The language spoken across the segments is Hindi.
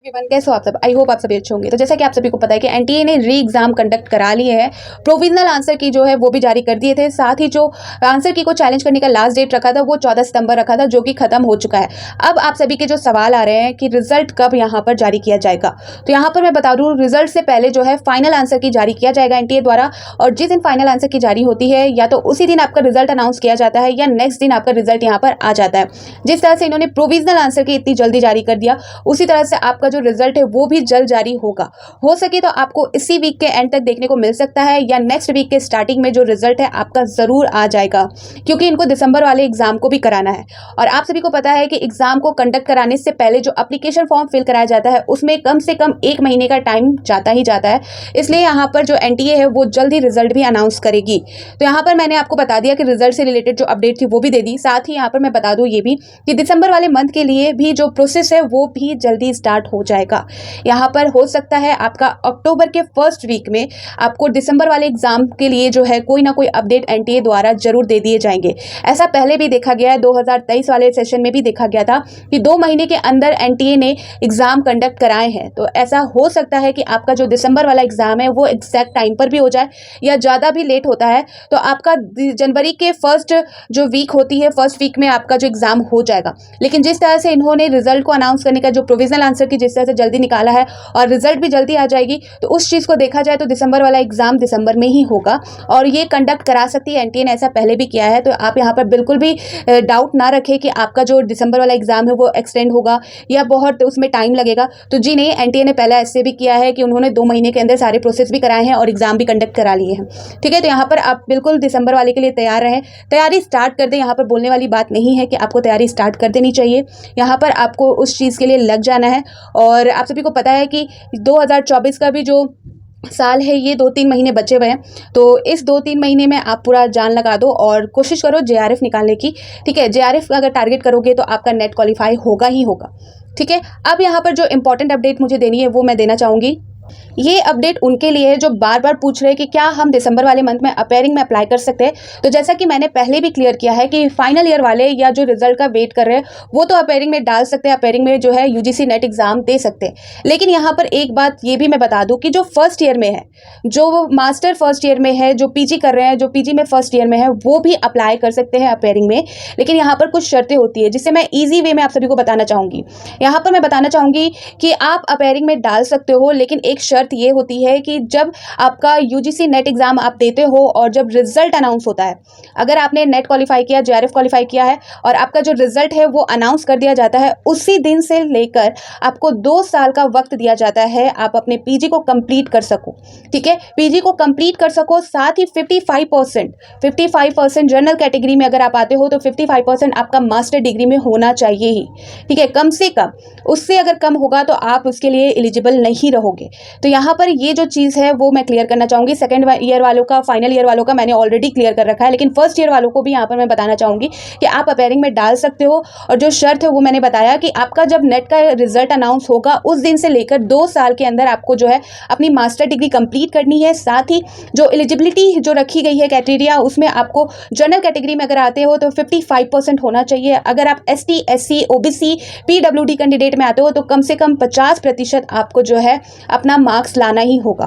एवरीवन, कैसे हो आप सब। आई होप आप सभी अच्छे होंगे। तो जैसा कि आप सभी को पता है कि एनटीए ने री एग्जाम कंडक्ट करा लिए हैं। प्रोविजनल आंसर की जो है वो भी जारी कर दिए थे। साथ ही जो आंसर की को चैलेंज करने का लास्ट डेट रखा था वो 14 सितंबर रखा था, जो कि खत्म हो चुका है। अब आप सभी के जो सवाल आ रहे हैं कि रिजल्ट कब यहाँ पर जारी किया जाएगा, तो यहाँ पर मैं बता दूँ रिजल्ट से पहले जो है फाइनल आंसर की जारी किया जाएगा एनटीए द्वारा। और जिस दिन फाइनल आंसर की जारी होती है या तो उसी दिन आपका रिजल्ट अनाउंस किया जाता है या नेक्स्ट दिन आपका रिजल्ट यहाँ पर आ जाता है। जिस तरह से इन्होंने प्रोविजनल आंसर की इतनी जल्दी जारी कर दिया, उसी तरह से आपका जो रिजल्ट है वो भी जल्द जारी होगा। हो सके तो आपको इसी वीक के एंड तक देखने को मिल सकता है या नेक्स्ट वीक के स्टार्टिंग में जो रिजल्ट है आपका जरूर आ जाएगा, क्योंकि इनको दिसंबर वाले एग्जाम को भी कराना है। और आप सभी को पता है कि एग्जाम को कंडक्ट कराने से पहले जो एप्लीकेशन फॉर्म फिल कराया जाता है उसमें कम से कम 1 महीने का टाइम जाता ही जाता है। इसलिए यहाँ पर जो एनटीए है वो जल्द ही रिजल्ट भी अनाउंस करेगी। तो यहाँ पर मैंने आपको बता दिया कि रिजल्ट से रिलेटेड जो अपडेट थी वो भी दे दी। साथ ही यहाँ पर मैं बता दूँ ये भी कि दिसंबर वाले मंथ के लिए भी जो प्रोसेस है वो भी जल्दी स्टार्ट हो जाएगा। यहाँ पर हो सकता है आपका अक्टूबर के फर्स्ट वीक में आपको दिसंबर वाले एग्जाम के लिए जो है कोई ना कोई अपडेट एनटीए द्वारा जरूर दे दिए जाएंगे। ऐसा पहले भी देखा गया है, 2023 वाले सेशन में भी देखा गया था कि 2 महीने के अंदर एनटीए ने एग्जाम कंडक्ट कराए हैं। तो ऐसा हो सकता है कि आपका जो दिसंबर वाला एग्जाम है वो एग्जैक्ट टाइम पर भी हो जाए या ज़्यादा भी लेट होता है तो आपका जनवरी के फर्स्ट जो वीक होती है, फर्स्ट वीक में आपका जो एग्जाम हो जाएगा। लेकिन जिस तरह से इन्होंने रिजल्ट को अनाउंस करने का जो प्रोविजनल आंसर की जिस तरह से जल्दी निकाला है और रिजल्ट भी जल्दी आ जाएगी, तो उस चीज़ को देखा जाए तो दिसंबर वाला एग्जाम दिसंबर में ही होगा और ये कंडक्ट करा सकती है एनटीए ने। ऐसा पहले भी किया है, तो आप यहाँ पर बिल्कुल भी डाउट ना रखें कि आपका जो दिसंबर वाला एग्जाम है वो एक्सटेंड होगा या बहुत उसमें टाइम लगेगा। तो जी नहीं, एनटीए ने पहले ऐसे भी किया है कि उन्होंने 2 महीने के अंदर सारे प्रोसेस भी कराए हैं और एग्जाम भी कंडक्ट करा लिए हैं। ठीक है, तो यहाँ पर आप बिल्कुल दिसंबर वाले के लिए तैयार रहें, तैयारी स्टार्ट कर दें। यहाँ पर बोलने वाली बात नहीं है कि आपको तैयारी स्टार्ट कर देनी चाहिए, यहाँ पर आपको उस चीज़ के लिए लग जाना है। और आप सभी को पता है कि 2024 का भी जो साल है ये 2-3 महीने बचे हुए हैं, तो इस 2-3 महीने में आप पूरा जान लगा दो और कोशिश करो जेआरएफ निकालने की। ठीक है, जेआरएफ अगर टारगेट करोगे तो आपका नेट क्वालिफाई होगा ही होगा। ठीक है, अब यहाँ पर जो इंपॉर्टेंट अपडेट मुझे देनी है वो मैं देना चाहूँगी। ये अपडेट उनके लिए है जो बार बार पूछ रहे हैं कि क्या हम दिसंबर वाले मंथ में अपेयरिंग में अप्लाई कर सकते हैं। तो जैसा कि मैंने पहले भी क्लियर किया है कि फाइनल ईयर वाले या जो रिजल्ट का वेट कर रहे हैं वो तो अपेयरिंग में डाल सकते हैं, अपेयरिंग में जो है यूजीसी नेट एग्जाम दे सकते हैं। लेकिन यहाँ पर एक बात ये भी मैं बता दूं कि जो फर्स्ट ईयर में है, जो मास्टर फर्स्ट ईयर में है, जो पीजी कर रहे हैं, जो पीजी में फर्स्ट ईयर में है, वो भी अप्लाई कर सकते हैं अपेयरिंग में। लेकिन यहाँ पर कुछ शर्तें होती है जिससे मैं ईजी वे में आप सभी को बताना चाहूँगी। यहाँ पर मैं बताना चाहूँगी कि आप अपेयरिंग में डाल सकते हो, लेकिन एक शर्त ये होती है कि जब आपका यूजीसी नेट एग्जाम आप देते हो और जब रिजल्ट अनाउंस होता है, अगर आपने नेट क्वालिफाई किया, जेआरएफ क्वालिफाई किया है और आपका जो रिजल्ट है वो अनाउंस कर दिया जाता है, उसी दिन से लेकर आपको 2 साल का वक्त दिया जाता है आप अपने पीजी को कंप्लीट कर सको। ठीक है, पीजी को कंप्लीट कर सको। साथ ही 55% जनरल कैटेगरी में अगर आप आते हो तो 55% आपका मास्टर डिग्री में होना चाहिए ही। ठीक है, कम से कम, उससे अगर कम होगा तो आप उसके लिए एलिजिबल नहीं रहोगे। तो यहाँ पर ये जो चीज़ है वो मैं क्लियर करना चाहूँगी। सेकंड ईयर वालों का, फाइनल ईयर वालों का मैंने ऑलरेडी क्लियर कर रखा है, लेकिन फर्स्ट ईयर वालों को भी यहाँ पर मैं बताना चाहूँगी कि आप अपेयरिंग में डाल सकते हो। और जो शर्त है वो मैंने बताया कि आपका जब नेट का रिजल्ट अनाउंस होगा उस दिन से लेकर 2 साल के अंदर आपको जो है अपनी मास्टर डिग्री कंप्लीट करनी है। साथ ही जो एलिजिबिलिटी जो रखी गई है क्राइटेरिया, उसमें आपको जनरल कैटेगरी में अगर आते हो तो 55% होना चाहिए। अगर आप ST, SC, OBC, PWD candidate में आते हो तो कम से कम 50% आपको जो है अपना मार्क्स लाना ही होगा।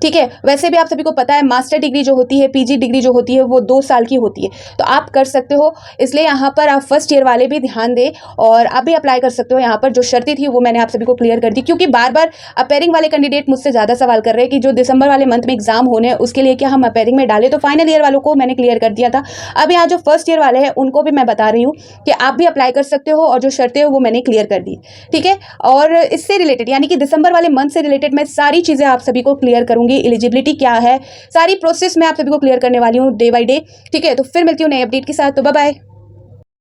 ठीक है, वैसे भी आप सभी को पता है मास्टर डिग्री जो होती है, पीजी डिग्री जो होती है वो 2 साल की होती है, तो आप कर सकते हो। इसलिए यहाँ पर आप फर्स्ट ईयर वाले भी ध्यान दें और आप भी अप्लाई कर सकते हो। यहाँ पर जो शर्तें थी वो मैंने आप सभी को क्लियर कर दी, क्योंकि बार बार अपेयरिंग वाले कैंडिडेट मुझसे ज़्यादा सवाल कर रहे हैं कि जो दिसंबर वाले मंथ में एग्जाम होने हैं उसके लिए क्या हम अपेयरिंग में डालें। तो फाइनल ईयर वालों को मैंने क्लियर कर दिया था। अब यहाँ जो फर्स्ट ईयर वाले हैं उनको भी मैं बता रही हूँ कि आप भी अप्लाई कर सकते हो और जो शर्तें हैं वो मैंने क्लियर कर दी। ठीक है, और इससे रिलेटेड यानी कि दिसंबर वाले मंथ से रिलेटेड मैं सारी चीज़ें आप सभी को क्लियर करूँगी। एलिजिबिलिटी क्या है, सारी प्रोसेस मैं आप सभी को क्लियर करने वाली हूँ डे बाय डे। ठीक है, तो फिर मिलती हूँ नए अपडेट के साथ। तो बाय बाय।